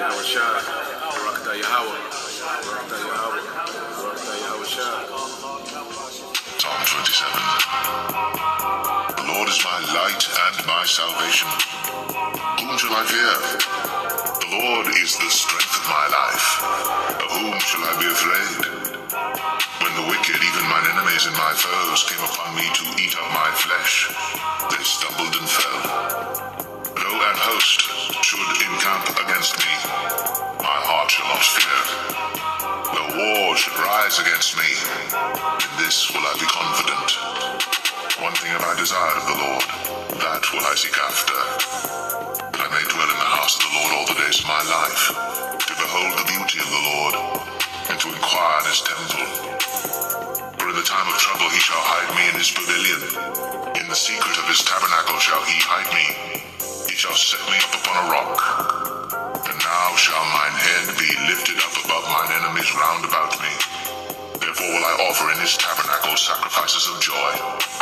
Psalm 27. The Lord is my light and my salvation. Whom shall I fear? The Lord is the strength of my life. Of whom shall I be afraid? When the wicked, even mine enemies and my foes, came upon me to eat up my flesh, they stumbled and fell. Though an host should encamp against me, my heart shall not fear. Though war should rise against me, in this will I be confident. One thing have I desired of the Lord, that will I seek after, that I may dwell in the house of the Lord all the days of my life, to behold the beauty of the Lord, and to inquire in his temple. For in the time of trouble he shall hide me in his pavilion. In the secret of his tabernacle shall he hide me. He shall set me up upon a rock. And now shall mine head be lifted up above mine enemies round about me. Therefore will I offer in his tabernacle sacrifices of joy.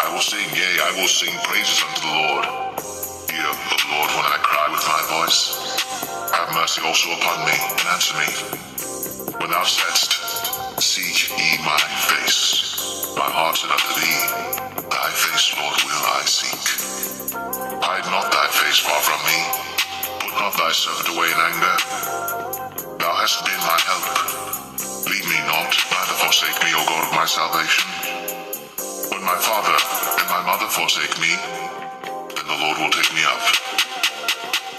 I will sing, yea, I will sing praises unto the Lord. Hear, O Lord, when I cry with my voice. Have mercy also upon me, and answer me. When thou saidst, seek ye my face. My heart said unto thee, thy face, Lord, will I seek. Hide not thy face far from me. Put not thy servant away in anger. Thou hast been my help. Leave me not, neither forsake me, O God of my salvation. When my father and my mother forsake me, then the Lord will take me up.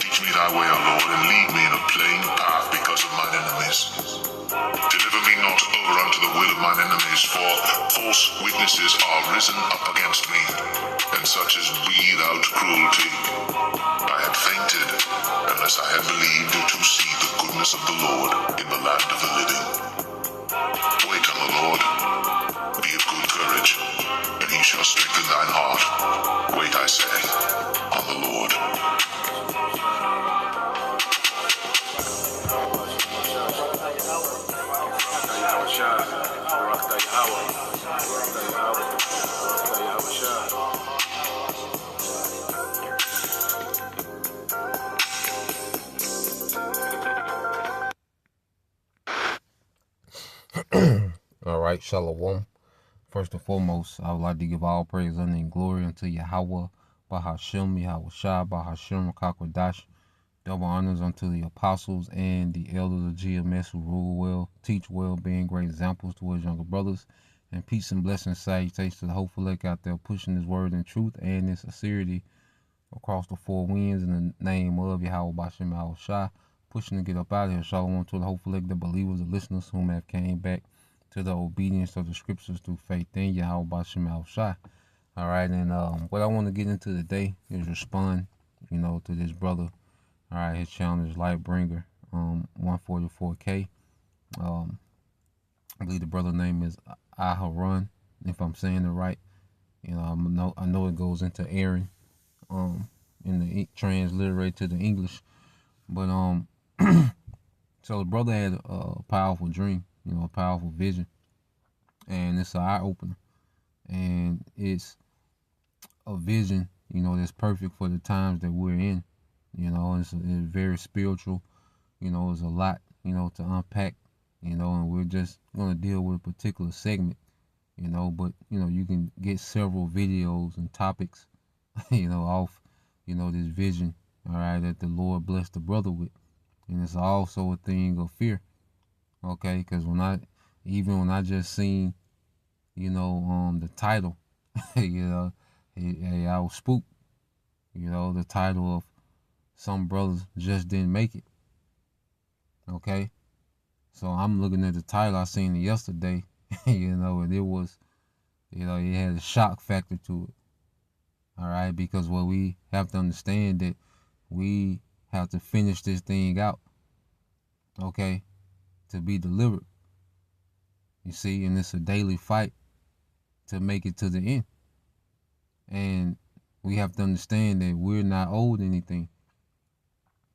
Teach me thy way, O Lord, and lead me in a plain path because of mine enemies. Deliver me not over unto the will of mine enemies, for false witnesses are risen up against me, and such as breathe out cruelty. I had fainted, unless I had believed to see the goodness of the Lord in the land of the living. Wait on the Lord, be of good courage, and he shall strengthen thine heart. Wait, I say, on the Lord. All right, Shalom. First and foremost, I would like to give all praise, honor, and glory unto Yahweh, Bahashem, Yahweh Shai, Bahashem, Kakwadash. Double honors unto the apostles and the elders of GMS who rule well, teach well, being great examples towards younger brothers. And peace and blessings, salutations to the hopeful elect out there pushing his word in truth and in sincerity across the four winds in the name of Yahweh Bashem Yahweh Shai, pushing to get up out of here. Shalom to the hopeful elect, the believers, the listeners whom have came back to the obedience of the scriptures through faith in Yahweh Bashem Yahweh Shai. All right, and what I want to get into today is respond, to this brother. All right, his channel is Lightbringer 144K. I believe the brother name is Aharon, if I'm saying it right. I know it goes into Aaron, in the transliterate to the English, but so the brother had a powerful dream, a powerful vision, and it's an eye opener, and it's a vision, that's perfect for the times that we're in. It's very spiritual. It's a lot, to unpack, and we're just going to deal with a particular segment, but, you can get several videos and topics, off, this vision, all right, that the Lord blessed the brother with. And it's also a thing of fear, okay, because when I just seen, the title, I was spooked, the title of Some Brothers Just Didn't Make It. Okay. So I'm looking at the title, I seen it yesterday, and it was, it had a shock factor to it. All right. Because what we have to understand that we have to finish this thing out. Okay. To be delivered. You see, and it's a daily fight to make it to the end. And we have to understand that we're not owed anything.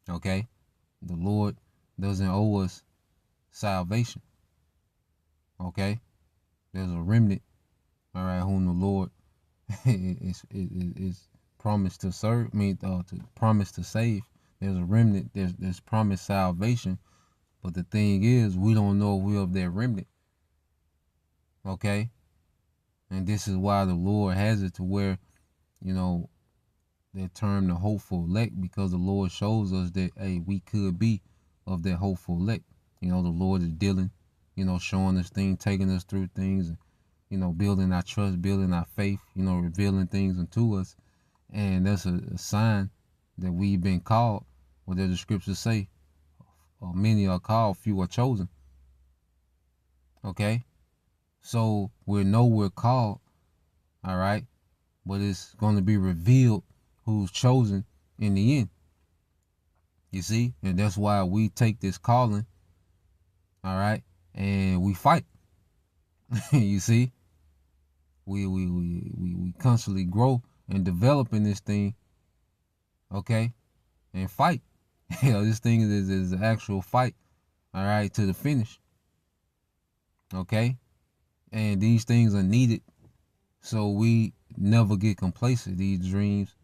Okay? The Lord doesn't owe us salvation. Okay? There's a remnant, all right, whom the Lord is promised to serve, to promise to save, There's a remnant. There's promised salvation. But the thing is, we don't know if we're of that remnant. Okay? And this is why the Lord has it to where, you know, that term the hopeful elect, because the Lord shows us that, hey, we could be of that hopeful elect. You know, the Lord is dealing, you know, showing us things, taking us through things, and, you know, building our trust, building our faith, you know, revealing things unto us. And that's a sign that we've been called. What does the scriptures say? Many are called, few are chosen. Okay? So we know we're called, all right? But it's going to be revealed who's chosen in the end. You see? And that's why we take this calling, all right? And we fight. You see? We constantly grow and develop in this thing, okay? And fight. You know, this thing is an actual fight, all right, to the finish. Okay? And these things are needed so we never get complacent. These dreams,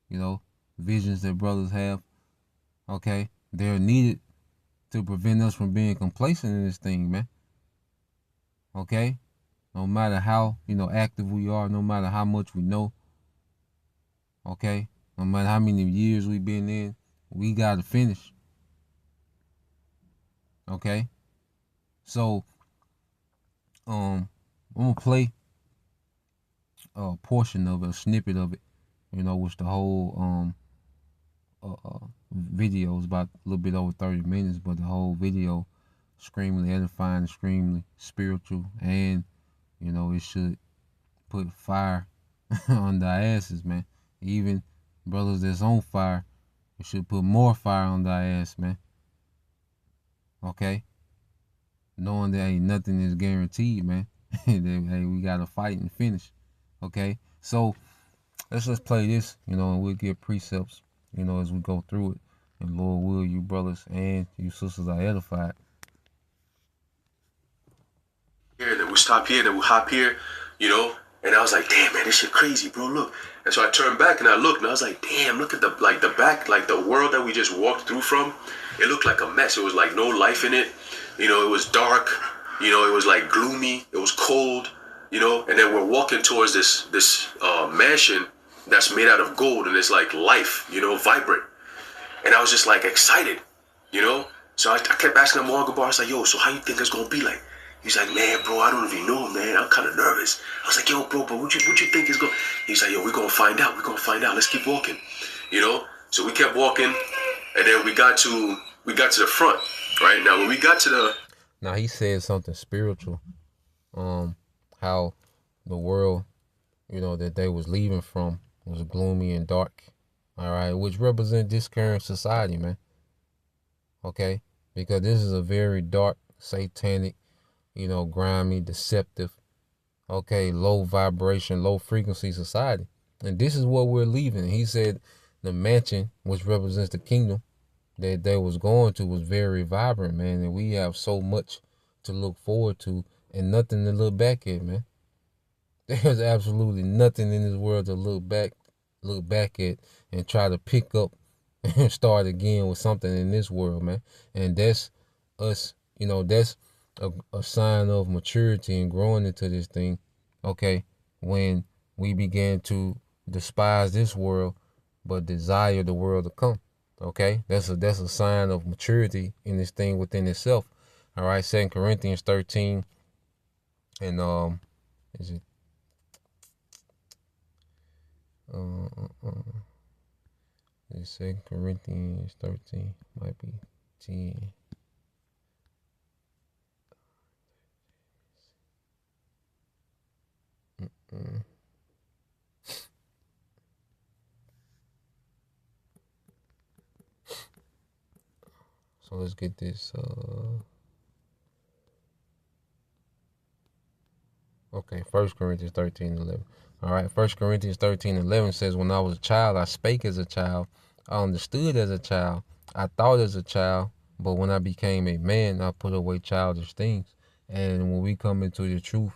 you know, visions that brothers have, okay, they're needed to prevent us from being complacent in this thing, man. Okay? No matter how, you know, active we are, no matter how much we know, okay, no matter how many years we've been in, we got to finish. Okay? So, I'm going to play a portion of it, a snippet of it, you know, which the whole video is about a little bit over 30 minutes, but the whole video extremely edifying, extremely spiritual, and, you know, it should put fire on their asses, man. Even brothers that's on fire, it should put more fire on their ass, man. Okay? Knowing that ain't nothing is guaranteed, man. That, hey, we gotta fight and finish. Okay? So let's play this, you know, and we'll get precepts, you know, as we go through it. And Lord will, you brothers and you sisters are edified. Here, then we'll stop here, then we'll hop here, you know. And I was like, damn, man, this shit crazy, bro, look. And so I turned back and I looked and I was like, damn, look at the back, like the world that we just walked through from. It looked like a mess. It was like no life in it. You know, it was dark. You know, it was like gloomy. It was cold, you know. And then we're walking towards this mansion that's made out of gold, and it's like life, you know, vibrant. And I was just like excited, you know. So I kept asking him more. I was like, yo, so how you think it's gonna be like? He's like, man, bro, I don't even know, man. I'm kind of nervous. I was like, yo, bro, but what you think is going? He's like, yo, we're gonna find out. We're gonna find out. Let's keep walking, you know. So we kept walking, and then we got to the front, right? Now when we got to the, now he said something spiritual, how the world, you know, that they was leaving from was gloomy and dark, all right, which represent this current society, man. Okay, because this is a very dark, satanic, you know, grimy, deceptive, okay, low vibration, low frequency society. And this is what we're leaving. He said the mansion, which represents the kingdom that they was going to, was very vibrant, man. And we have so much to look forward to and nothing to look back at, man. There's absolutely nothing in this world to look back at and try to pick up and start again with something in this world, man. And that's us, you know, that's a sign of maturity and growing into this thing, okay, when we begin to despise this world but desire the world to come, okay? That's a sign of maturity in this thing within itself. All right, 2 Corinthians 13 and is it it's 2 Corinthians 13, might be 10. So let's get this. Okay, 1 Corinthians 13:11. All right, 1 Corinthians 13:11 says, when I was a child, I spake as a child. I understood as a child. I thought as a child. But when I became a man, I put away childish things. And when we come into the truth,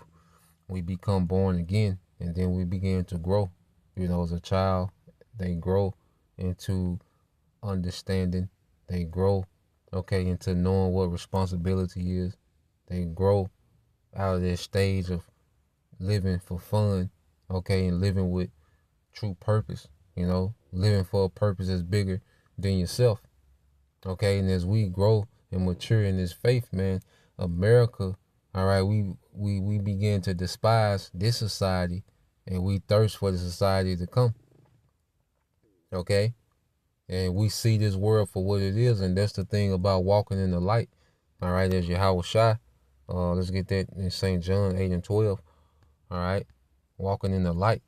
we become born again. And then we begin to grow. You know, as a child, they grow into understanding. They grow, okay, into knowing what responsibility is. They grow out of their stage of living for fun, okay, and living with true purpose, living for a purpose that's bigger than yourself, okay. And as we grow and mature in this faith, man, America, all right, we begin to despise this society, and we thirst for the society to come, okay. And we see this world for what it is, and that's the thing about walking in the light, all right, as Yahweh Shai. Let's get that in St. John 8 and 12, all right, walking in the light.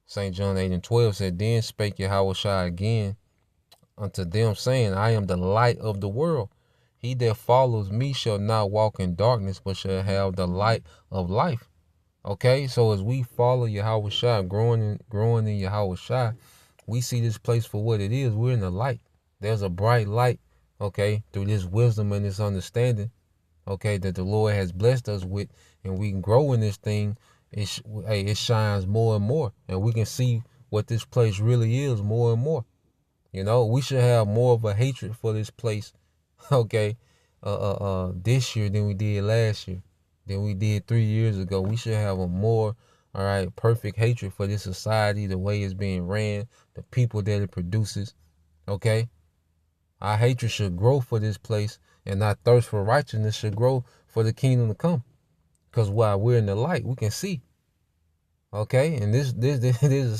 St. John 8 and 12 said, Then spake Yahweh Shai again unto them, saying, I am the light of the world. He that follows me shall not walk in darkness, but shall have the light of life. Okay, so as we follow Yahweh Shai, growing in Yahweh Shai, we see this place for what it is. We're in the light. There's a bright light, okay, through this wisdom and this understanding, okay, that the Lord has blessed us with, and we can grow in this thing. It shines more and more, and we can see what this place really is more and more. We should have more of a hatred for this place, okay, this year than we did last year, than we did 3 years ago. We should have a more, all right, perfect hatred for this society, the way it's being ran, the people that it produces, okay. Our hatred should grow for this place, and our thirst for righteousness should grow for the kingdom to come. Because while we're in the light, we can see. Okay, and this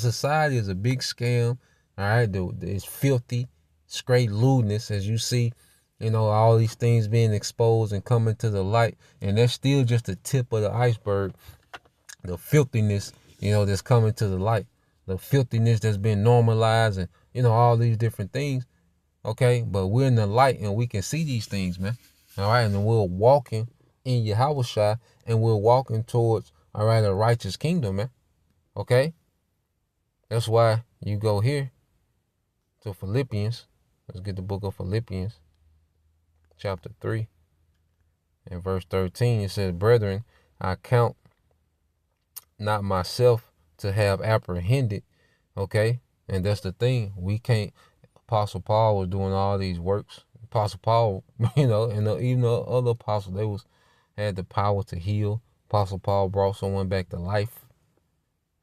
society is a big scam. All right, it's filthy, straight lewdness, as you see. All these things being exposed and coming to the light, and that's still just the tip of the iceberg. The filthiness, that's coming to the light. The filthiness that's been normalized, and all these different things. Okay, but we're in the light and we can see these things, man. All right, and we're walking in Yahweh Shai, and we're walking towards, all right, a righteous kingdom, man. Okay? That's why you go here to Philippians. Let's get the book of Philippians, chapter 3, and verse 13. It says, Brethren, I count not myself to have apprehended. Okay? And that's the thing. We can't. Apostle Paul was doing all these works. Apostle Paul, and even the other apostles, had the power to heal. Apostle Paul brought someone back to life,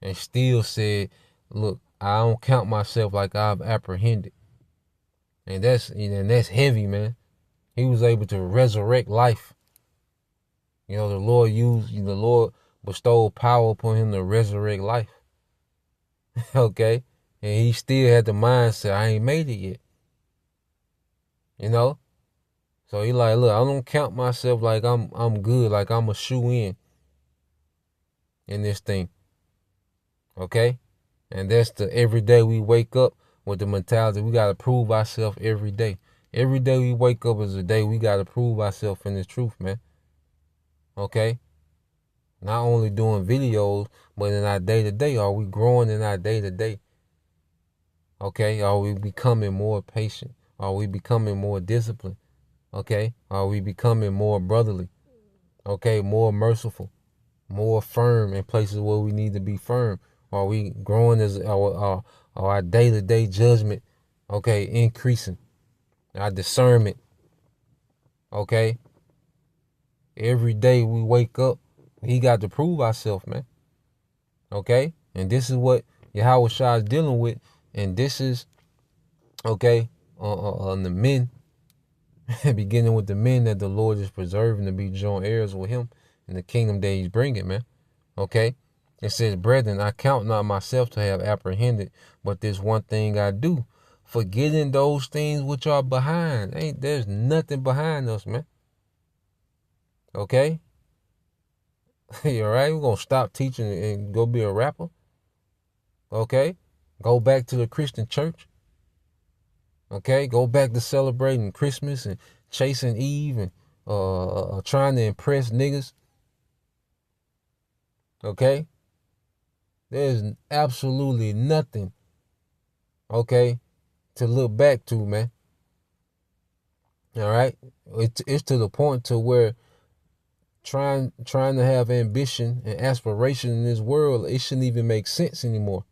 and still said, look, I don't count myself like I've apprehended. And that's heavy, man. He was able to resurrect life. The Lord bestowed power upon him to resurrect life. Okay? And he still had the mindset, I ain't made it yet. So he like, look, I don't count myself like I'm good, like I'm a shoe in this thing. Okay? And that's the every day we wake up with the mentality, we gotta prove ourselves every day. Every day we wake up is a day we gotta prove ourselves in this truth, man. Okay? Not only doing videos, but in our day-to-day, are we growing in our day-to-day? Okay, are we becoming more patient? Are we becoming more disciplined? Okay, are we becoming more brotherly? Okay, more merciful, more firm in places where we need to be firm? Are we growing as our day-to-day judgment? Okay, increasing our discernment. Okay, every day we wake up, he got to prove ourselves, man. Okay, and this is what Yahweh Shai is dealing with. And this is, okay, on the men, beginning with the men that the Lord is preserving to be joint heirs with him in the kingdom that he's bringing, man. Okay? It says, Brethren, I count not myself to have apprehended, but this one thing I do, forgetting those things which are behind. There's nothing behind us, man. Okay? You all right? We're going to stop teaching and go be a rapper. Okay? Go back to the Christian church. Okay? Go back to celebrating Christmas and chasing Eve and trying to impress niggas. Okay? There's absolutely nothing, okay, to look back to, man. All right? It's to the point to where trying to have ambition and aspiration in this world, it shouldn't even make sense anymore.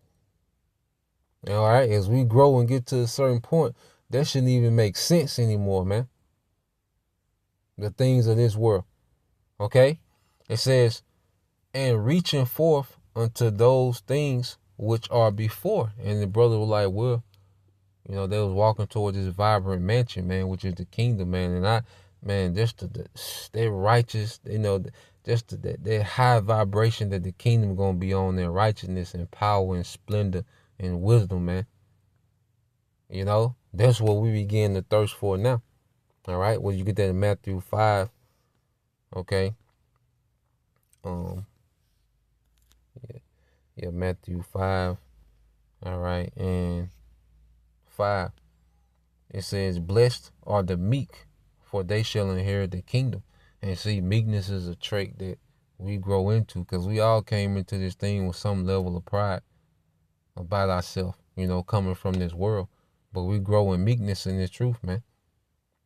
All right, as we grow and get to a certain point, that shouldn't even make sense anymore, man. The things of this world. Okay? It says, and reaching forth unto those things which are before. And the brother was like, well, you know, they was walking towards this vibrant mansion, man, which is the kingdom, man. And man, just they're righteous, you know, just their high vibration that the kingdom gonna be on, their righteousness and power and splendor and wisdom, man. You know, that's what we begin to thirst for now. All right, well, you get that in Matthew 5. Okay. Yeah, Matthew 5. All right, and 5. It says, blessed are the meek, for they shall inherit the kingdom. And see, meekness is a trait that we grow into, because we all came into this thing with some level of pride about ourselves, you know, coming from this world. But we grow in meekness in this truth, man.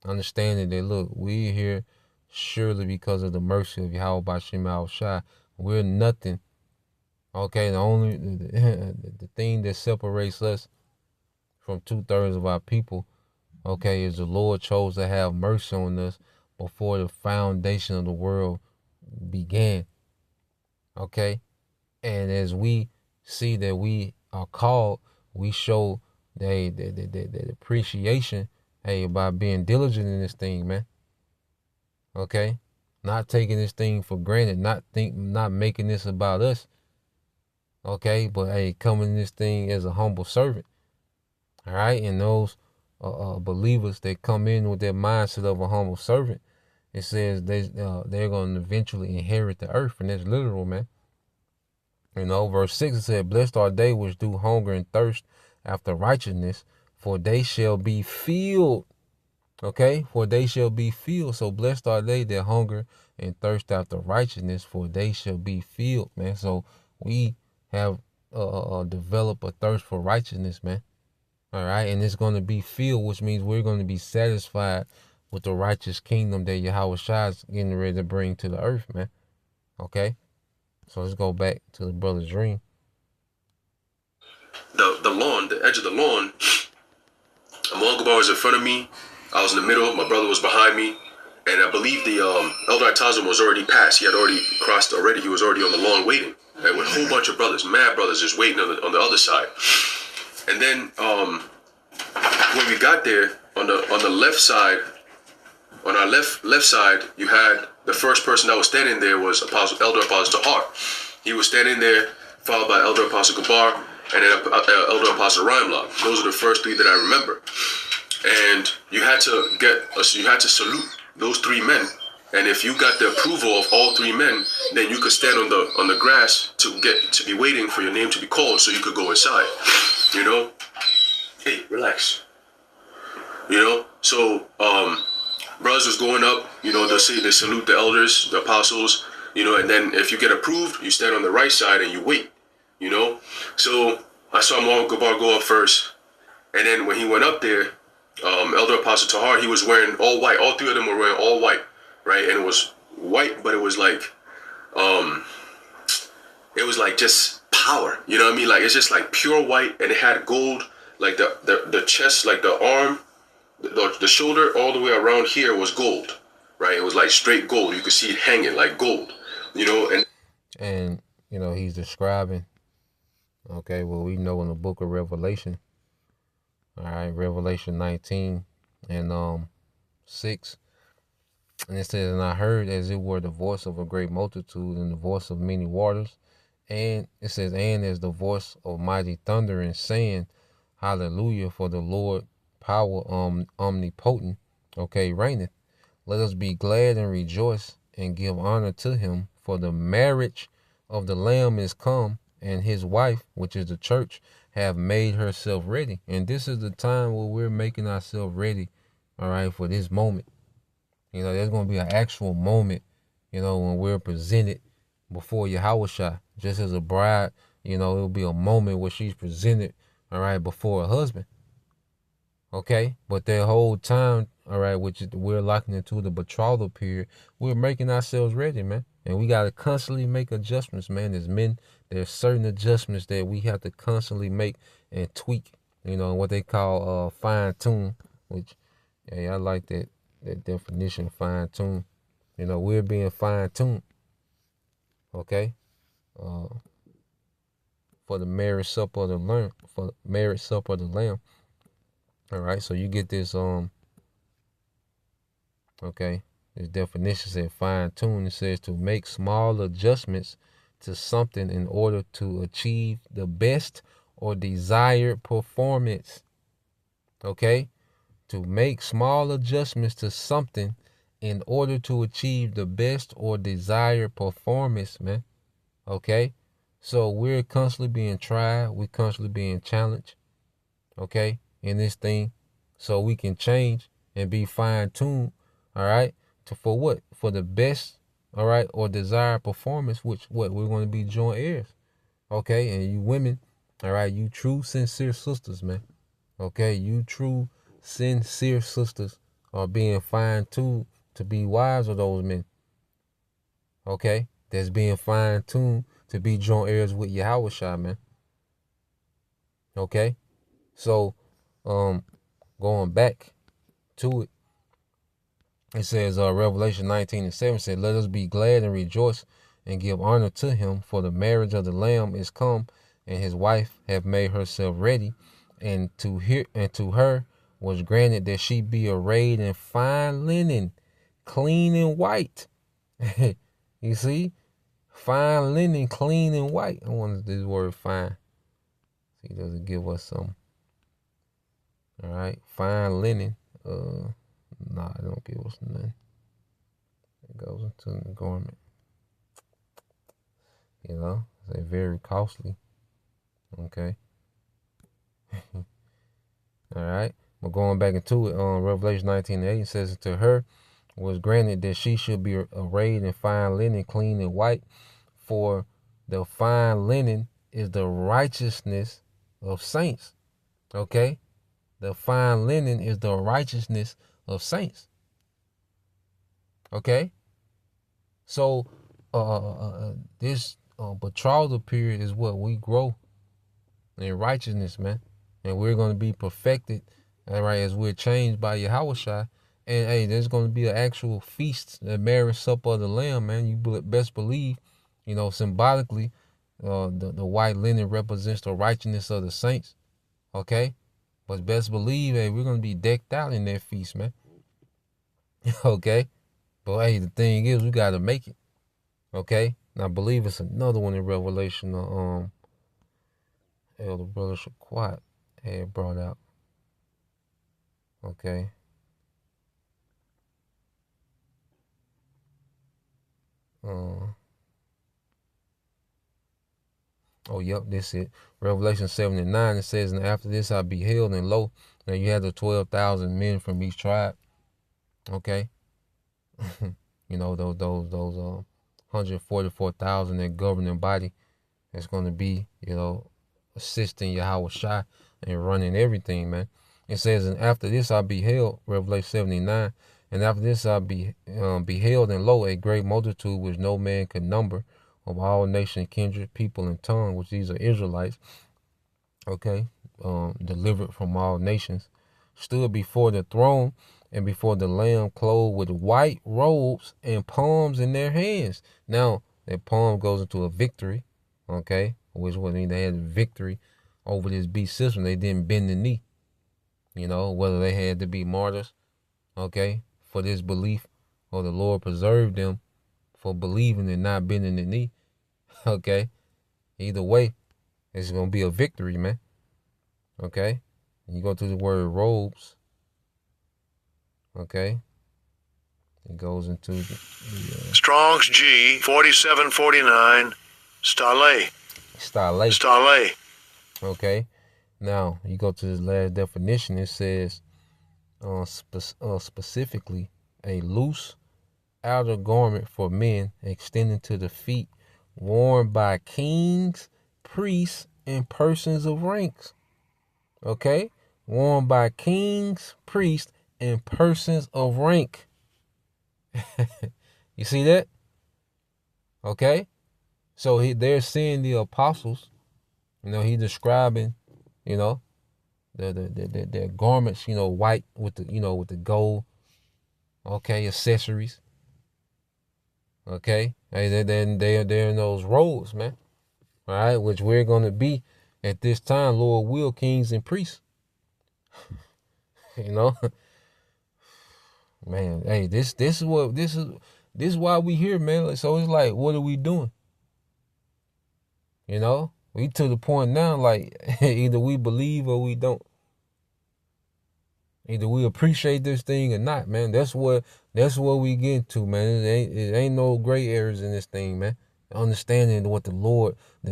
Understanding that, look, we're here surely because of the mercy of Yahweh Bashim Al-Shai. We're nothing. Okay, the thing that separates us from 2/3 of our people, okay, is the Lord chose to have mercy on us before the foundation of the world began. Okay, and as we see that we are called, we show the appreciation, hey, by being diligent in this thing, man. Okay, not taking this thing for granted, not making this about us. Okay, but hey, coming in this thing as a humble servant. All right, and those believers that come in with that mindset of a humble servant, it says they're going to eventually inherit the earth, and that's literal, man. You know, verse 6, it said, blessed are they which do hunger and thirst after righteousness, for they shall be filled. Okay, for they shall be filled. So blessed are they that hunger and thirst after righteousness, for they shall be filled, man. So we have developed a thirst for righteousness, man. All right, and it's going to be filled, which means we're going to be satisfied with the righteous kingdom that Yahweh Shai is getting ready to bring to the earth, man. Okay, so let's go back to the brother's dream. The lawn, the edge of the lawn, Amal Gabar was in front of me. I was in the middle. My brother was behind me. And I believe the Elder Atazim was already passed. He had already crossed already. He was already on the lawn waiting. And with a whole bunch of brothers, mad brothers, just waiting on the other side. And then when we got there, on the left side, on our left side, you had the first person that was standing there was Elder Apostle Tahar. He was standing there, followed by Elder Apostle Gabar, and then Elder Apostle Rhymelock. Those are the first three that I remember. And you had to salute those three men. And if you got the approval of all three men, then you could stand on the grass to be waiting for your name to be called, so you could go inside. You know, hey, relax. You know, so brothers was going up. You know, they salute the elders, the apostles. You know, and then if you get approved, you stand on the right side and you wait. You know, so I saw Amal Gabar go up first, and then when he went up there, Elder Apostle Tahar, he was wearing all white. All three of them were wearing all white, right? And it was white, but it was like just power. You know what I mean? Like, it's just like pure white, and it had gold, like the chest, like the arm, the shoulder, all the way around here was gold, right? It was like straight gold. You could see it hanging like gold, you know. And you know, he's describing, okay, well, we know in the book of Revelation, all right, Revelation 19 and 6, and it says, and I heard as it were the voice of a great multitude and the voice of many waters, and it says, and as the voice of mighty thunder, and saying, hallelujah, for the Lord power omnipotent, okay, reigneth. Let us be glad and rejoice and give honor to him, for the marriage of the Lamb is come, and his wife, which is the church, have made herself ready. And this is the time where we're making ourselves ready, all right, for this moment. You know, there's going to be an actual moment, you know, when we're presented before Yahweh Shai. Just as a bride, you know, it'll be a moment where she's presented, all right, before her husband. Okay, but that whole time, all right, which we're locking into the betrothal period, we're making ourselves ready, man. And we got to constantly make adjustments, man. As men, there's certain adjustments that we have to constantly make and tweak, you know, what they call fine tune, which, hey, I like that definition, fine-tuned. You know, we're being fine-tuned, okay? For the marriage supper of the Lamb, All right, so you get this, okay, this definition said fine-tune. It says to make small adjustments to something in order to achieve the best or desired performance. Okay, to make small adjustments to something in order to achieve the best or desired performance, man. Okay, so we're constantly being tried, we're constantly being challenged, okay, in this thing, so we can change and be fine-tuned, all right, for what? For the best, all right, or desired performance, which what we're going to be joint heirs, okay? And you women, all right, you true sincere sisters, man, okay? You true sincere sisters are being fine-tuned to be wives of those men, okay? That's being fine-tuned to be joint heirs with Yahushua, man, okay? So, going back to it, it says, Revelation 19:7 said, let us be glad and rejoice and give honor to him, for the marriage of the Lamb is come, and his wife hath made herself ready. And to her was granted that she be arrayed in fine linen, clean and white. You see? Fine linen, clean and white. I wonder this word fine. See, does it give us some? All right, fine linen. Nah, it don't give us nothing. It goes into the garment. You know, they're very costly. Okay. All right. But going back into it, Revelation 19:8 says, to her was granted that she should be arrayed in fine linen, clean and white, for the fine linen is the righteousness of saints. Okay. The fine linen is the righteousness of saints. Okay, so this betrothal period is what we grow in righteousness, man, and we're going to be perfected, all right, as we're changed by Yahushua. And hey, there's going to be an actual feast, the marriage supper of the Lamb, man. You best believe, you know, symbolically, the white linen represents the righteousness of the saints. Okay. But best believe, hey, we're going to be decked out in that feast, man. Okay? But, hey, the thing is, we got to make it. Okay? And I believe it's another one in Revelation, Elder Brother Shaquat had brought out. Okay? Oh, yep, this it. Revelation 7:9, it says, and after this I beheld, and lo, now you had the 12,000 men from each tribe. Okay? You know, those 144,000, that governing body that's going to be, you know, assisting Yahushua and running everything, man. It says, and after this I beheld, Revelation 7:9, and after this I beheld, and lo, a great multitude which no man could number, of all nations, kindred, people, and tongue, which these are Israelites, okay, delivered from all nations, stood before the throne and before the Lamb, clothed with white robes and palms in their hands. Now, that palm goes into a victory, okay, which was they had victory over this beast system. They didn't bend the knee, you know, whether they had to be martyrs, okay, for this belief, or the Lord preserved them for believing and not bending the knee. Okay, either way, it's gonna be a victory, man. Okay, and you go to the word robes. Okay, it goes into the Strong's G 4749 Stale. Okay, now you go to this last definition. It says specifically a loose outer garment for men extending to the feet, worn by kings, priests, and persons of ranks. Okay? Worn by kings, priests, and persons of rank. You see that? Okay? So they're seeing the apostles. You know, he describing, you know, their garments, white with the gold, okay, accessories, okay, and then they're in those robes, man, all right, which we're gonna be at this time, Lord will, kings and priests, man. Hey, this is why we here, man. So it's like, what are we doing? We to the point now, like either we believe or we don't. Either we appreciate this thing or not, man. That's what we get to, man. It ain't no gray areas in this thing, man. Understanding what the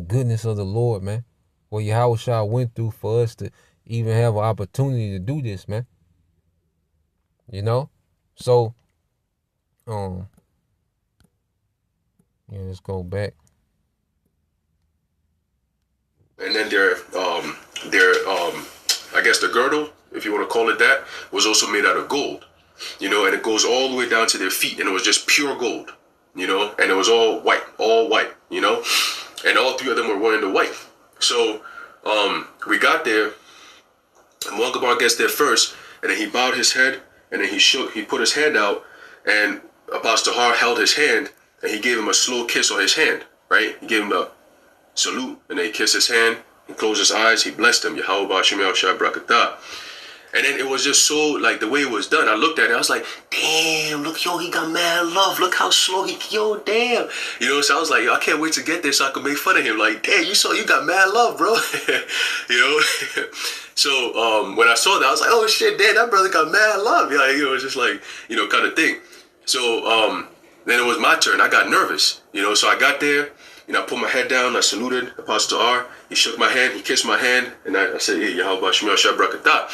goodness of the Lord, man. What Yahweh Shah went through for us to even have an opportunity to do this, man. So, let's go back. And then their I guess the girdle, if you want to call it that, was also made out of gold, and it goes all the way down to their feet, and it was just pure gold, and it was all white, and all three of them were wearing the white. So, we got there, and Muan gets there first, and then he bowed his head, and then he put his hand out, and Apostle Har held his hand, and he gave him a slow kiss on his hand, right? He gave him a salute, and then he kissed his hand, he closed his eyes, he blessed him, Yahweh Ba'Shem Yahushua Brakatah. And then it was just so, like, the way it was done, I looked at it, I was like, damn, look, he got mad love, look how slow damn. So I was like, I can't wait to get there so I can make fun of him, like, damn, you got mad love, bro. So, when I saw that, I was like, oh, shit, damn, that brother got mad love, it's just like, kind of thing. So, then it was my turn, I got nervous, so I got there, I put my head down, I saluted Apostle R, he shook my hand, he kissed my hand, and I said, hey, Yahweh Ba'Shem Yahushua Brakatah.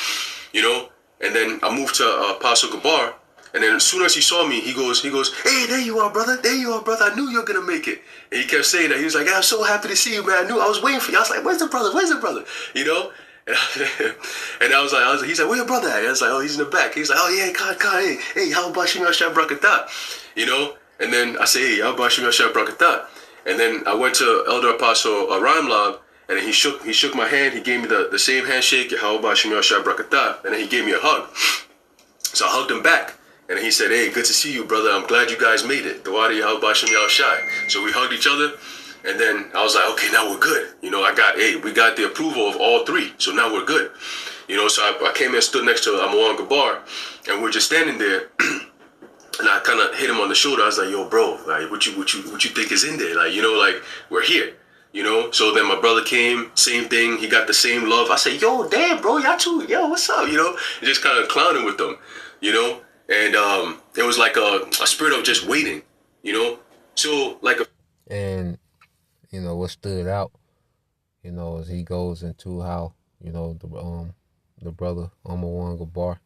And then I moved to Apostle Gabar, and then as soon as he saw me, he goes, hey, there you are, brother, I knew you were gonna make it. And he kept saying that. He was like, I'm so happy to see you, man. I was waiting for you. I was like, where's the brother? And I was like, he's like, where your brother at? I was like, oh, he's in the back. He's like, oh yeah, God, hey, how about Shimon Shah Brakatah? And then I say, hey, how about Shimon Shah Brakatah? And then I went to Elder Apostle Raimlab, and then he shook my hand. He gave me the same handshake, Yahweh Ba'Shem Yahushua Brakatah, and then he gave me a hug. So I hugged him back, and then he said, hey, good to see you, brother. I'm glad you guys made it. Dawadi Yahweh Ba'Shem Yahushua. So we hugged each other, and then I was like, okay, now we're good. We got the approval of all three, so now we're good. So I came and stood next to Muan Gabar, and we're just standing there. And I kind of hit him on the shoulder. I was like, yo, bro, like, what you think is in there? Like, we're here. So then my brother came, same thing. He got the same love. I said, yo, damn, bro, y'all too. Yo, what's up? Just kind of clowning with them, and it was like a spirit of just waiting, So like and what stood out, as he goes into how the brother Muan Gabar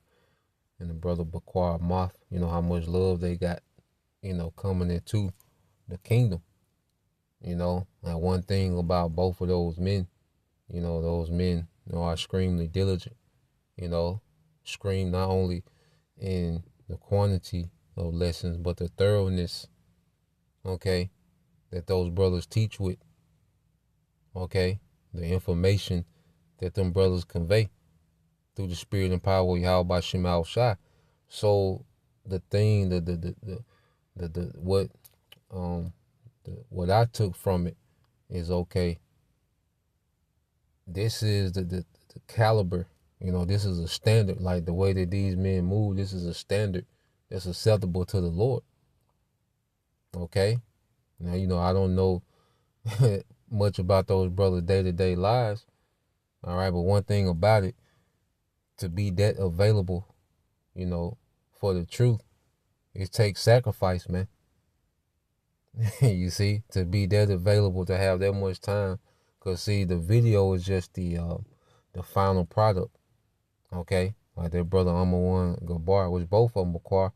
and the brother Baquar Moth, how much love they got, coming into the kingdom. And one thing about both of those men, are extremely diligent, scream not only in the quantity of lessons, but the thoroughness, okay, that those brothers teach with, okay, the information that them brothers convey through the spirit and power of Yahweh Ba'Shem Yahushua. So the thing, what I took from it is, okay, this is the caliber, this is a standard, like the way that these men move, this is a standard that's acceptable to the Lord. Okay? Now, I don't know much about those brothers' day-to-day lives, all right, but one thing about it, to be that available, for the truth, it takes sacrifice, man. You see, to be that available, to have that much time, because see, the video is just the final product, okay? Like that brother Muan Gabar, which both of them Baquar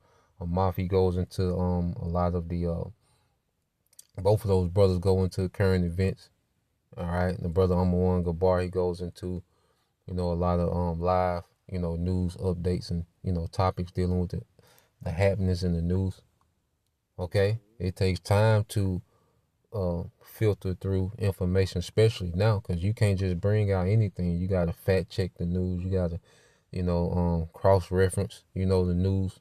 Moth, he goes into a lot of the both of those brothers go into current events, all right? The brother Muan Gabar, he goes into a lot of live news updates and topics dealing with the happenings in the news. Okay, it takes time to filter through information, especially now, because you can't just bring out anything. You got to fact check the news. You got to, cross-reference, the news.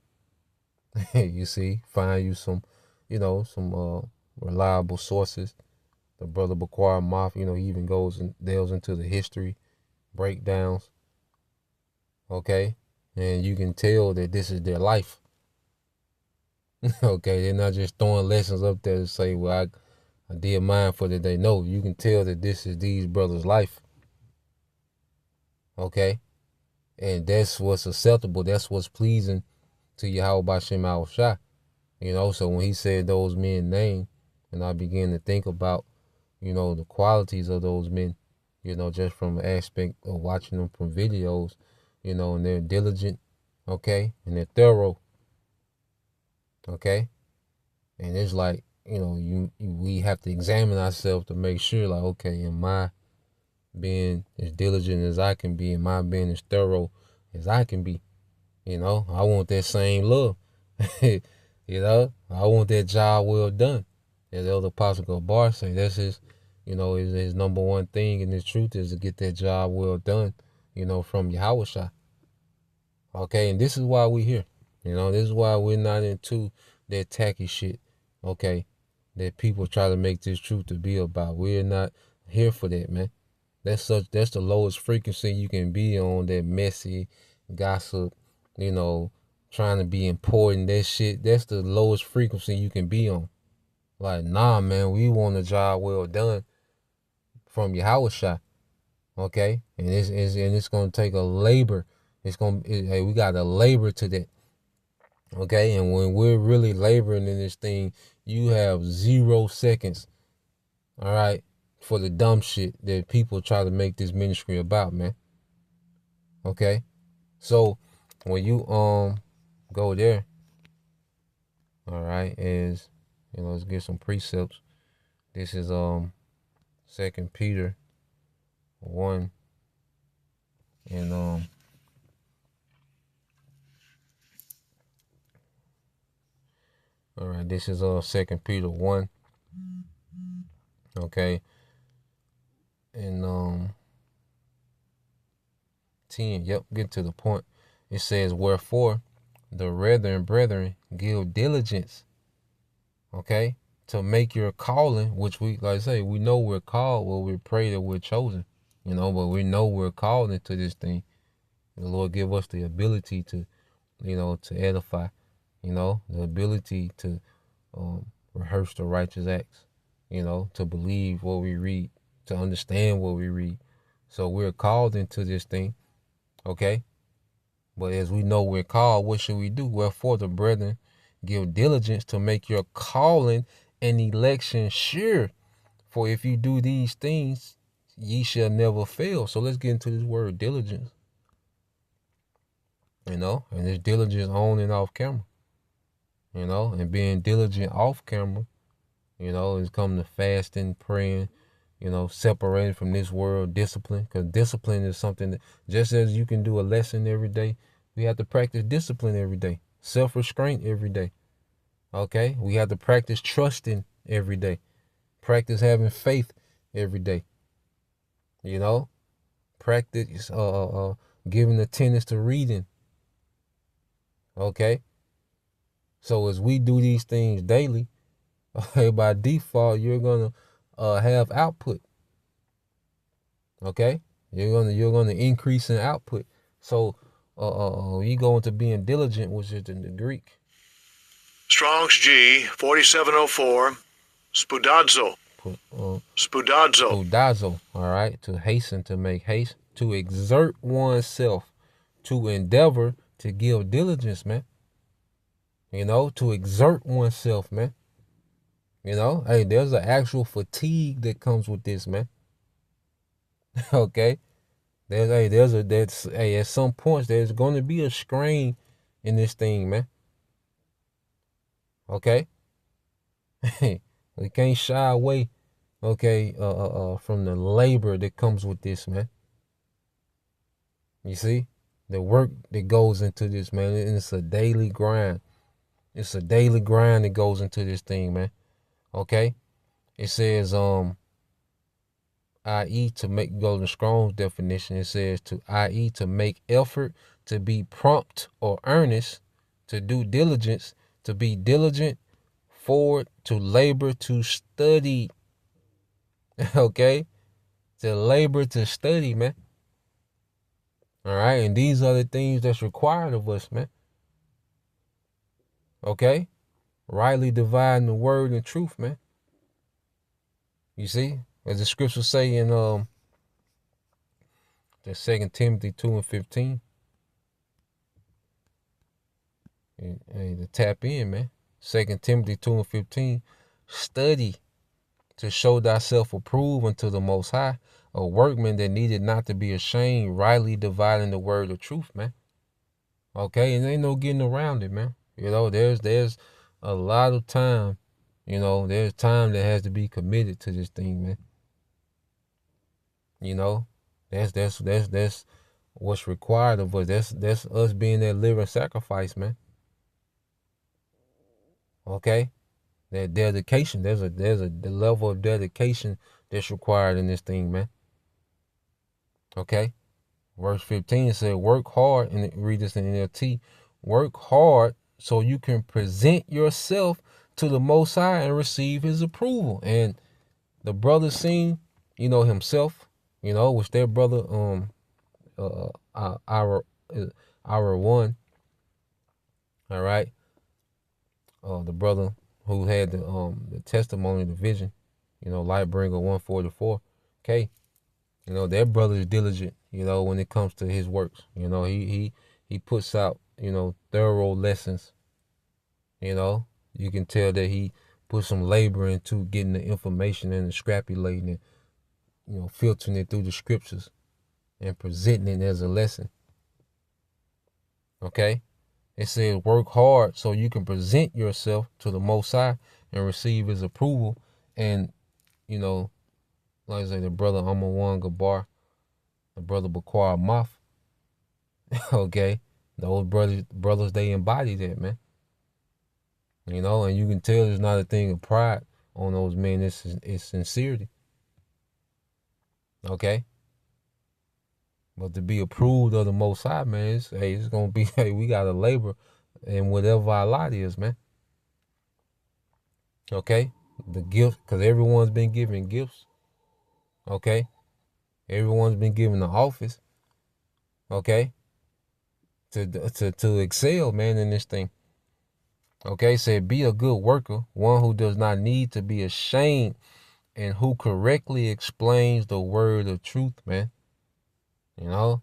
You see, find you some, some reliable sources. The brother Baquar Moth, he even goes and delves into the history breakdowns. Okay, and you can tell that this is their life. Okay, they're not just throwing lessons up there to say, well, I did mine for the day. No, you can tell that this is these brothers' life. Okay, and that's what's acceptable. That's what's pleasing to Yahweh B'Shem Shah. So when he said those men's name, and I began to think about, the qualities of those men, just from the aspect of watching them from videos, and they're diligent, okay, and they're thorough, okay, and it's like, we have to examine ourselves to make sure, like, okay, am I being as diligent as I can be? Am I being as thorough as I can be? I want that same love. I want that job well done. As Elder Apostle Gabar say, that's his, his number one thing, and his truth is to get that job well done, from Yahweh Shah. Okay, and this is why we're here. This is why we're not into that tacky shit, okay, that people try to make this truth to be about. We're not here for that, man. That's the lowest frequency you can be on, that messy gossip, trying to be important, that shit. That's the lowest frequency you can be on. Like, nah, man, we want a job well done from Yahweh Shah. Okay? And it's gonna take a labor. Hey, we gotta labor to that. Okay, and when we're really laboring in this thing, you have 0 seconds, all right, for the dumb shit that people try to make this ministry about, man. Okay, so when you go there, all right, let's get some precepts. This is 2 Peter 1, and all right, this is 2 Peter 1. Okay. And 10, yep, get to the point. It says, wherefore the brethren, give diligence, okay, to make your calling, which we, like I say, we know we're called, well, we pray that we're chosen, but we know we're called into this thing. The Lord give us the ability to, to edify, the ability to rehearse the righteous acts, to believe what we read, to understand what we read. So we're called into this thing, okay? But as we know we're called, what should we do? Wherefore the brethren, give diligence to make your calling and election sure. For if you do these things, ye shall never fail. So let's get into this word diligence. And this diligence on and off camera. And being diligent off camera, is coming to fasting, praying, separating from this world, discipline. Because discipline is something that, just as you can do a lesson every day, we have to practice discipline every day. Self-restraint every day. Okay? We have to practice trusting every day. Practice having faith every day. Practice giving attendance to reading. Okay? So as we do these things daily, okay, by default, you're gonna have output. Okay, you're gonna increase in output. So you go into being diligent, which is in the Greek. Strong's G 4704, spudazo. Spudazo. All right, to hasten, to make haste, to exert oneself, to endeavor, to give diligence, man. To exert oneself, man. Hey, there's an actual fatigue that comes with this, man. Okay? At some points, there's going to be a strain in this thing, man. Okay? We can't shy away, okay, from the labor that comes with this, man. You see? The work that goes into this, man, and it's a daily grind. It's a daily grind that goes into this thing, man. Okay? It says, i.e. to make, go to Strong's definition, it says to, i.e. to make effort, to be prompt or earnest, to do diligence, to be diligent, forward, to labor, to study. Okay? To labor, to study, man. All right? And these are the things that's required of us, man. Okay? Rightly dividing the word and truth, man. You see? As the scriptures say in the 2 Timothy 2:15. Hey, to tap in, man. 2 Timothy 2:15. Study to show thyself approved unto the Most High, a workman that needed not to be ashamed, rightly dividing the word of truth, man. Okay, and ain't no getting around it, man. You know, there's a lot of time. You know, there's time that has to be committed to this thing, man. You know, that's what's required of us. That's us being that living sacrifice, man. Okay, that dedication. There's the level of dedication that's required in this thing, man. Okay, verse 15 said, "Work hard," and read this in NLT. Work hard so you can present yourself to the Most High and receive His approval. And the brother seen, you know, himself, you know, which their brother, our one, all right, the brother who had the testimony, the vision, you know, Lightbringer 144, okay, you know, that brother is diligent, you know, when it comes to his works. You know, he puts out, you know, thorough lessons. You know, you can tell that he put some labor into getting the information and extrapolating it, you know, filtering it through the scriptures and presenting it as a lesson. Okay? It says work hard so you can present yourself to the Most High and receive His approval. And, you know, like I say, the brother Amawan Gabar, the brother Baquar Moth, okay, those brothers, they embody that, man. You know, and you can tell it's not a thing of pride on those men. It's sincerity. Okay? But to be approved of the Most High, man, it's going to be, hey, we got to labor in whatever our lot is, man. Okay? The gift, because everyone's been given gifts. Okay? Everyone's been given the office. Okay? To excel, man, in this thing. Okay? Said, be a good worker, one who does not need to be ashamed and who correctly explains the word of truth, man. You know,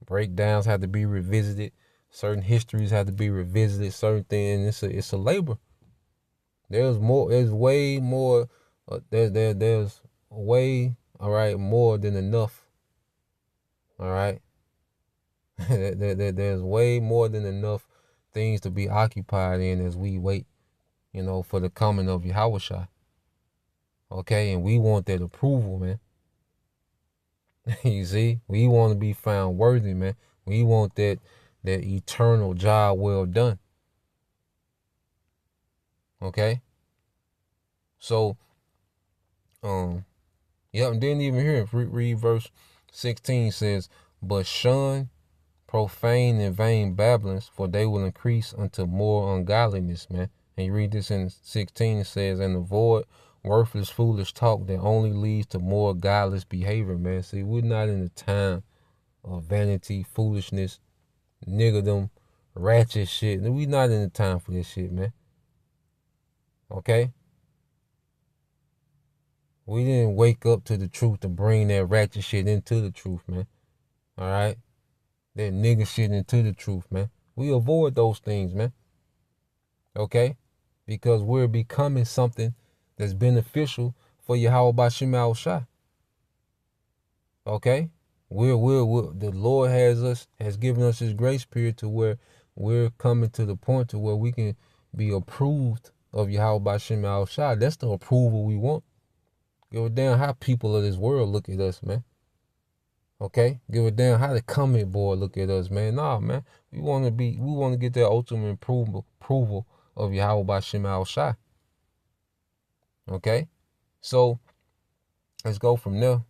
breakdowns have to be revisited. Certain histories have to be revisited. Certain things, it's a labor. There's more. There's way more. There's way, all right, more than enough. All right. There's way more than enough things to be occupied in as we wait, you know, for the coming of Yahushua. Okay, and we want that approval, man. You see, we want to be found worthy, man. We want that eternal job well done. Okay. So, yep, and didn't even hear it. Read verse 16 says, "But shun profane and vain babblings, for they will increase unto more ungodliness," man. And you read this in 16, it says, "And avoid worthless, foolish talk that only leads to more godless behavior," man. See, we're not in the time of vanity, foolishness, niggerdom, ratchet shit. We're not in the time for this shit, man. Okay? We didn't wake up to the truth to bring that ratchet shit into the truth, man. All right? That nigger shit into the truth, man. We avoid those things, man. Okay? Because we're becoming something that's beneficial for Yahweh Bashim Al-Shah. Okay? We're the Lord has given us His grace period to where we're coming to the point to where we can be approved of Yahweh Bashim Al-Shah. That's the approval we want. Give a damn how people of this world look at us, man. Okay? Give a damn how the comment board look at us, man. Nah, man. We want to get that ultimate approval of Yahweh Bashim Al-Shah. Okay? So let's go from there.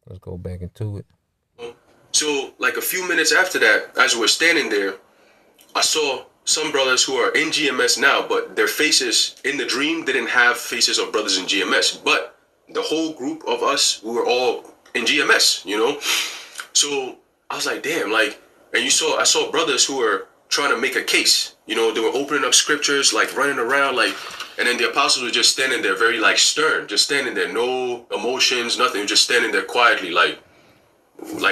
Let's go back into it. So, like a few minutes after that, as we were standing there, I saw some brothers who are in GMS now, but their faces in the dream didn't have faces of brothers in GMS. But the whole group of us, we were all in GMS, you know? So I was like, damn, like, and I saw brothers who were trying to make a case. You know, they were opening up scriptures, like running around, like, and then the apostles were just standing there, very like stern, just standing there, no emotions, nothing, just standing there quietly, like,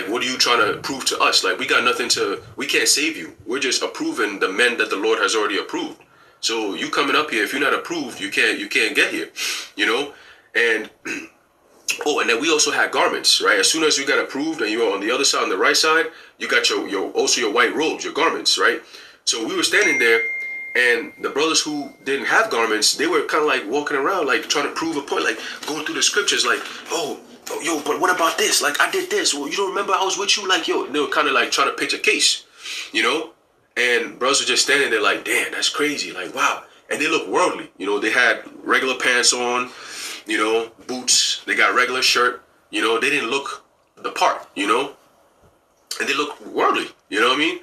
what are you trying to prove to us? Like, we can't save you. We're just approving the men that the Lord has already approved. So you coming up here, if you're not approved, you can't get here, you know? And oh, and then we also had garments, right? As soon as you got approved and you were on the other side, on the right side, you got your also your white robes, your garments, right? So we were standing there, and the brothers who didn't have garments, they were kind of like walking around, like trying to prove a point, like going through the scriptures, like, oh, yo, but what about this? Like, I did this. Well, you don't remember I was with you? Like, yo, they were kind of like trying to pitch a case, you know? And brothers were just standing there like, damn, that's crazy. Like, wow. And they look worldly. You know, they had regular pants on, you know, boots. They got regular shirt. You know, they didn't look the part, you know? And they look worldly, you know what I mean?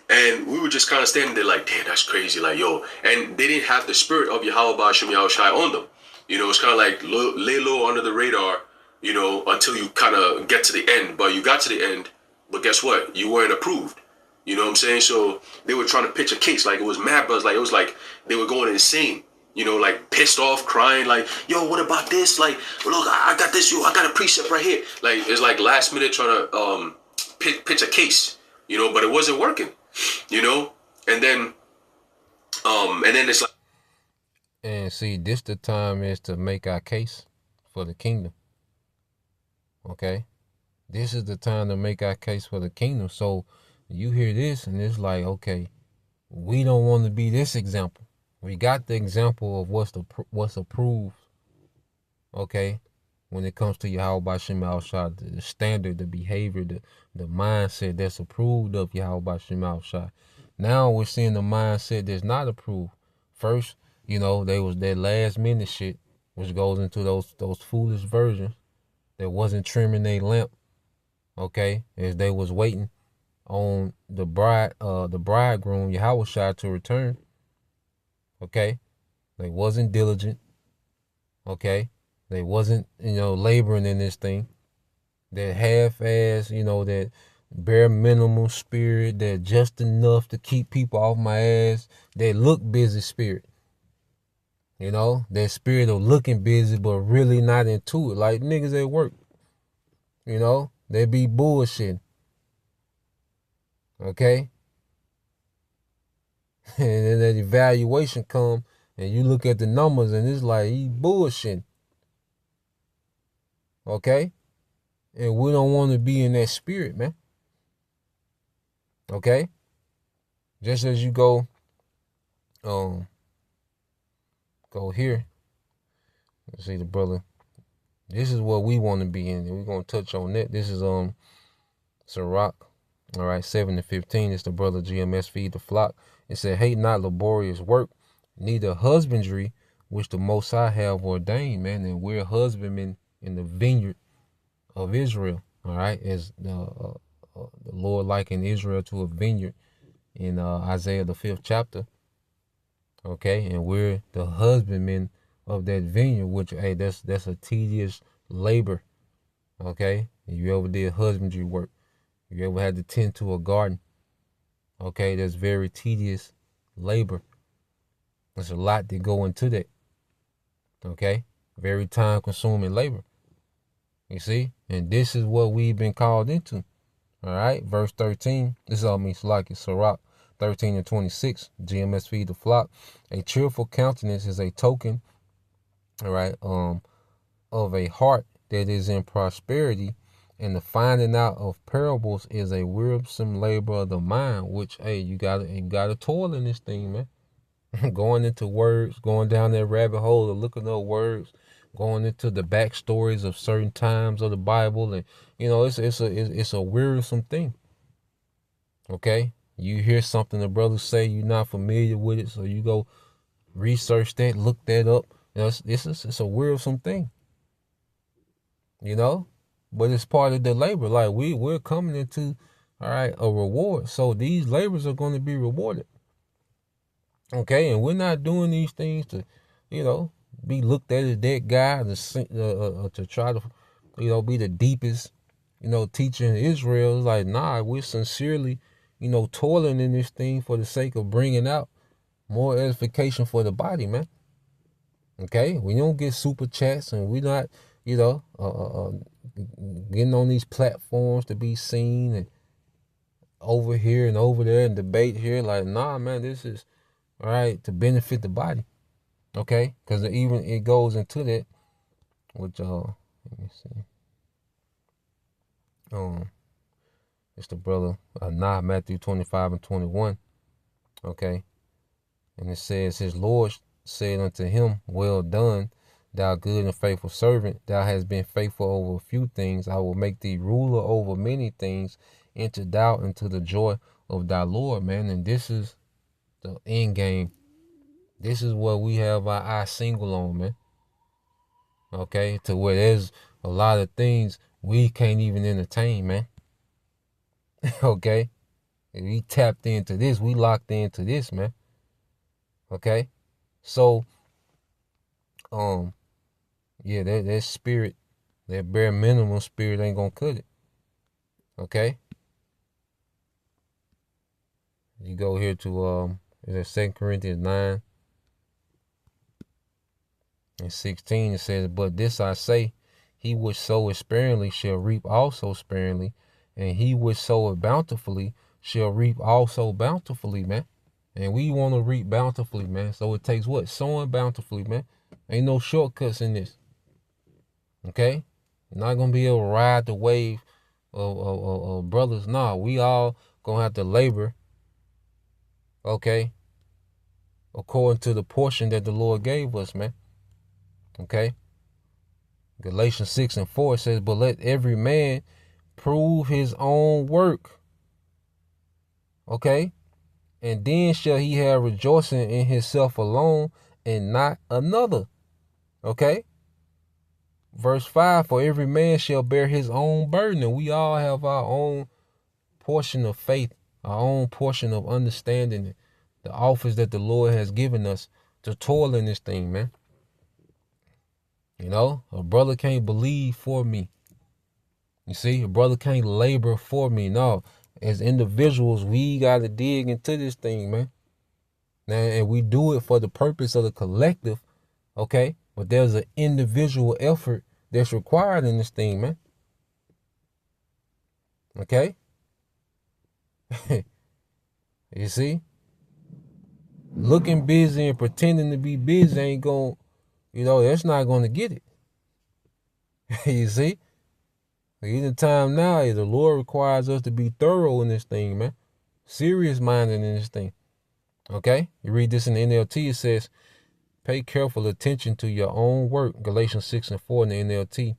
And we were just kind of standing there like, damn, that's crazy. Like, yo. And they didn't have the spirit of Yahweh Ba'ashem Yahushai on them. You know, it's kind of like lay low under the radar, you know, until you kind of get to the end. But you got to the end, but guess what? You weren't approved. You know what I'm saying? So they were trying to pitch a case. Like, it was mad buzz. Like, it was like they were going insane. You know, like pissed off, crying, like, yo, what about this? Like, look, I got this, I got a precept right here. Like, it's like last minute trying to pitch a case, you know, but it wasn't working, you know? And then it's like, And see, this the time is to make our case for the kingdom. Okay? This is the time to make our case for the kingdom. So you hear this and it's like, okay, we don't want to be this example. We got the example of what's approved, okay, when it comes to Yahweh Ba'ashem Yahushai, the standard, the behavior, the mindset that's approved of Yahweh Ba'ashem Yahushai. Now we're seeing the mindset that's not approved. First, you know, there was that last minute shit, which goes into those foolish virgins that wasn't trimming their lamp, okay, as they was waiting on the bridegroom Yahushai to return. Okay, they wasn't diligent. Okay, they wasn't, you know, laboring in this thing. That half-ass, you know, that bare minimum spirit, that just enough to keep people off my ass. That look busy spirit. You know, that spirit of looking busy but really not into it. Like niggas at work. You know, they be bullshitting. Okay. And then that evaluation come and you look at the numbers and it's like he bullshitting. Okay? And we don't want to be in that spirit, man. Okay? Just as you go here. Let's see the brother. This is what we want to be in. And we're gonna touch on that. This is Sirach. All right, 7-15. It's the brother GMS feed the flock. It said, hate not laborious work, neither husbandry, which the Most High have ordained, man. And we're husbandmen in the vineyard of Israel. All right, as the Lord likened Israel to a vineyard in Isaiah the 5th chapter. Okay, and we're the husbandmen of that vineyard, which, hey, that's a tedious labor. Okay, if you ever did husbandry work, if you ever had to tend to a garden, okay, that's very tedious labor. There's a lot that go into that. Okay, very time-consuming labor. You see, and this is what we've been called into. All right, verse 13. This all means like it's Sirach 13-26. GMS feed the flock. A cheerful countenance is a token, all right, of a heart that is in prosperity, and the finding out of parables is a wearisome labor of the mind. Which, hey, you gotta toil in this thing, man. Going into words, going down that rabbit hole to look at those words, going into the backstories of certain times of the Bible, and you know, it's a wearisome thing. Okay? You hear something the brothers say, you're not familiar with it, so you go research that, look that up. You know, it's a wearisome thing, you know? But it's part of the labor. Like we're coming into, all right, a reward. So these labors are going to be rewarded. Okay, and we're not doing these things to, you know, be looked at as that guy to try to, you know, be the deepest, you know, teacher in Israel. It's like, nah, we're sincerely, you know, toiling in this thing for the sake of bringing out more edification for the body, man. Okay, we don't get super chats, and we're not, you know, getting on these platforms to be seen and over here and over there and debate here. Like, nah, man, this is all right to benefit the body. Okay, because even it goes into that, which let me see, it's the brother Matthew 25 and 21. Okay, and it says, his Lord said unto him, well done, thou good and faithful servant. Thou hast been faithful over a few things. I will make thee ruler over many things. Enter thou into the joy of thy Lord, man. And this is the end game. This is what we have our eye single on, man. Okay, to where there's a lot of things we can't even entertain, man. Okay, if we tapped into this, we locked into this, man. Okay, so yeah, that spirit, that bare minimum spirit ain't gonna cut it. Okay, you go here to is that 2 Corinthians 9 and 16. It says, but this I say, he which soweth sparingly shall reap also sparingly, and he which soweth bountifully shall reap also bountifully, man. And we want to reap bountifully, man. So it takes what? Sowing bountifully, man. Ain't no shortcuts in this. Okay? You're not going to be able to ride the wave of brothers. Nah, we all going to have to labor, okay, according to the portion that the Lord gave us, man. Okay? Galatians 6 and 4 says, but let every man prove his own work. Okay? And then shall he have rejoicing in himself alone and not another. Okay? Verse 5, for every man shall bear his own burden. And we all have our own portion of faith, our own portion of understanding the office that the Lord has given us to toil in this thing, man. You know, a brother can't believe for me. You see, a brother can't labor for me. No, as individuals, we got to dig into this thing, man. Now, and we do it for the purpose of the collective, okay? But there's an individual effort that's required in this thing, man. Okay? You see? Looking busy and pretending to be busy ain't going, you know, that's not going to get it. You see? Any time now, the Lord requires us to be thorough in this thing, man. Serious-minded in this thing. Okay? You read this in the NLT, it says, pay careful attention to your own work. Galatians 6 and 4 in the NLT.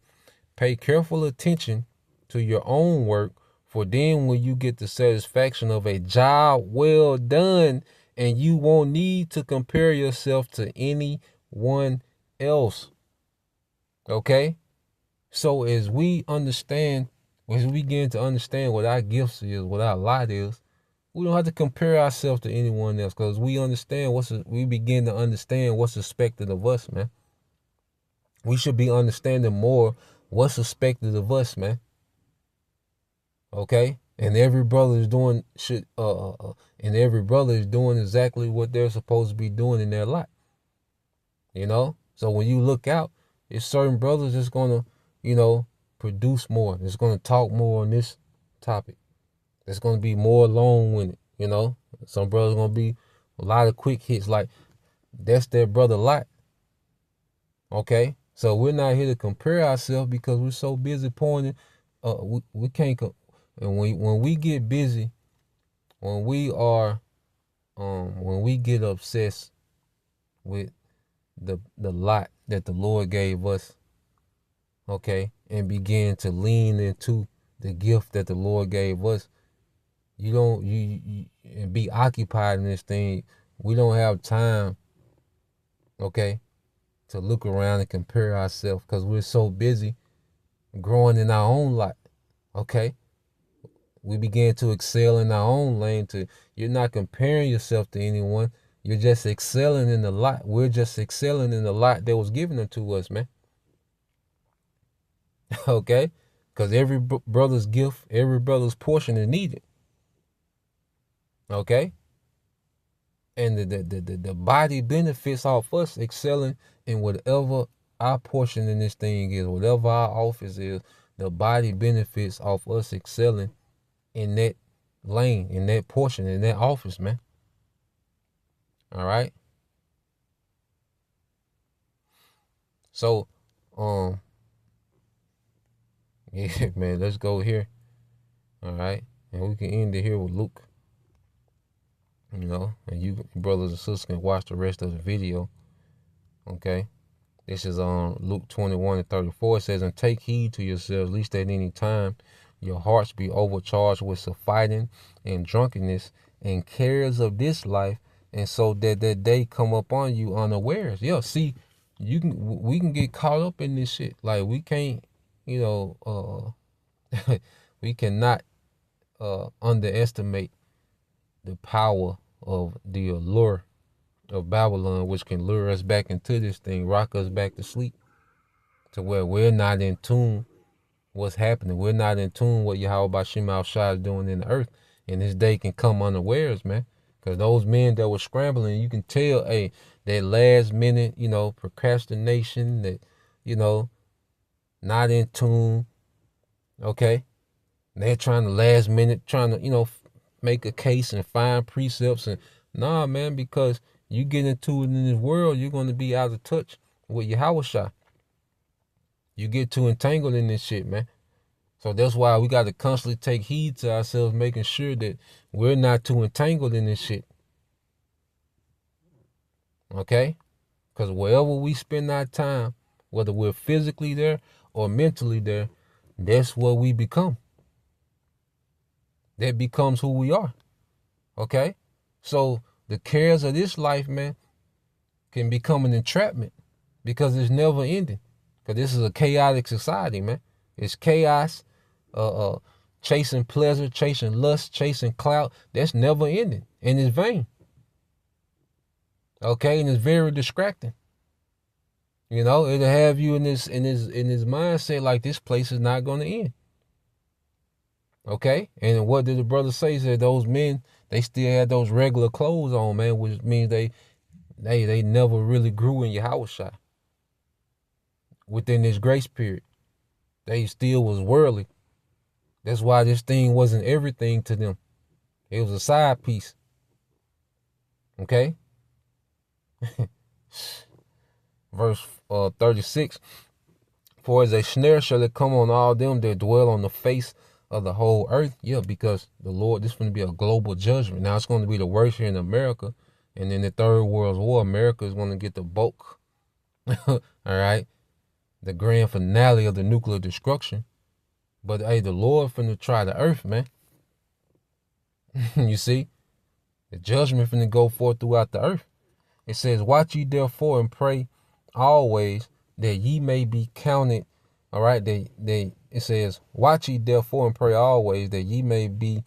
Pay careful attention to your own work, for then when you get the satisfaction of a job well done, and you won't need to compare yourself to anyone else. Okay? So as we understand, as we begin to understand what our gifts is, what our lot is, we don't have to compare ourselves to anyone else, because we understand we begin to understand what's expected of us, man. We should be understanding more what's expected of us, man. Okay? And every brother is doing exactly what they're supposed to be doing in their life. You know? So when you look out, it's certain brothers that's gonna, you know, produce more. It's gonna talk more on this topic. It's gonna be more long-winded, you know. Some brothers gonna be a lot of quick hits, like that's their brother Lot. Okay? So we're not here to compare ourselves, because we're so busy pointing. We can't. And when we get busy, when we get obsessed with the lot that the Lord gave us, okay, and begin to lean into the gift that the Lord gave us, You don't you and be occupied in this thing. We don't have time, okay, to look around and compare ourselves because we're so busy growing in our own light. Okay, we begin to excel in our own lane. You're not comparing yourself to anyone. You're just excelling in the light. We're just excelling in the light that was given unto us, man. Okay, because every brother's gift, every brother's portion is needed. Okay, and the body benefits off us excelling in whatever our portion in this thing is, whatever our office is. The body benefits off us excelling in that lane, in that portion, in that office, man. All right. So, yeah, man, let's go here. All right, and we can end it here with Luke. You know, and you brothers and sisters can watch the rest of the video. Okay. This is on Luke 21:34. It says, and take heed to yourselves, lest at any time your hearts be overcharged with fighting and drunkenness and cares of this life, and so that day come upon you unawares. Yeah, see, we can get caught up in this shit. Like we can't, you know, we cannot underestimate the power of the allure of Babylon, which can lure us back into this thing, rock us back to sleep, to where we're not in tune what's happening. We're not in tune what Yahweh Bashim Al-Shah is doing in the earth. And this day can come unawares, man. Because those men that were scrambling, you can tell, hey, that last minute, you know, procrastination, that, you know, not in tune, okay? They're trying to last minute, trying to, you know, make a case and find precepts. And nah, man, because you get into it in this world, you're going to be out of touch with Yahweh Shah. You get too entangled in this shit, man. So that's why we got to constantly take heed to ourselves, making sure that we're not too entangled in this shit. Okay? Because wherever we spend our time, whether we're physically there or mentally there, that's what we become. That becomes who we are. Okay? So the cares of this life, man, can become an entrapment because it's never ending. Because this is a chaotic society, man. It's chaos, chasing pleasure, chasing lust, chasing clout. That's never ending, and it's vain. Okay, and it's very distracting. You know, it'll have you in this mindset like this place is not going to end. Okay, and what did the brother say? He said those men, they still had those regular clothes on, man, which means they never really grew in Yahweh Shai. Within this grace period, they still was worldly. That's why this thing wasn't everything to them. It was a side piece. Okay. Verse 36. For as a snare shall it come on all them that dwell on the face of the whole earth. Yeah, because the Lord, this is going to be a global judgment. Now it's going to be the worst here in America. And in the Third World War, America is going to get the bulk. All right. The grand finale of the nuclear destruction. But hey, the Lord finna try the earth, man. You see? The judgment finna go forth throughout the earth. It says, watch ye therefore and pray always that ye may be counted. All right. It says, watch ye therefore and pray always that ye may be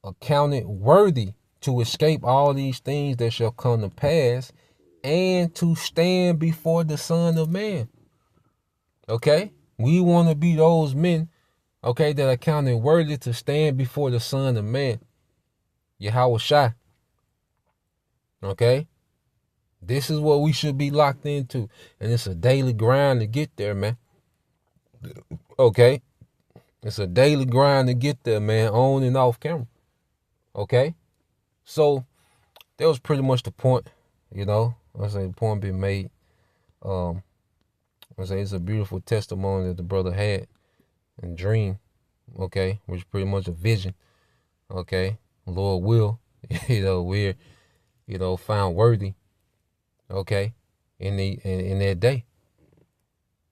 accounted worthy to escape all these things that shall come to pass and to stand before the Son of Man. Okay, we want to be those men, okay, that are counted worthy to stand before the Son of Man, Yahweh Shai. Okay, this is what we should be locked into, and it's a daily grind to get there, man. Okay, it's a daily grind to get there, man, on and off camera. Okay, so that was pretty much the point, you know. I say the point being made. I say it's a beautiful testimony that the brother had and dream, okay, which is pretty much a vision, okay. Lord will, you know, we're, you know, found worthy, okay, in that day.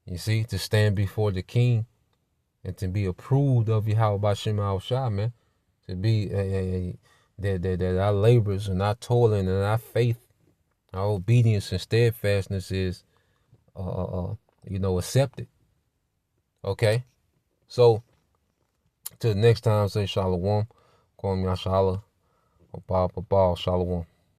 You see, to stand before the King and to be approved of Yahweh Bashim Al-Shah, man, To be that our labors and our toiling and our faith, our obedience and steadfastness is accepted. Okay? So till next time, say shalom. Kwam Yashala. Shalom.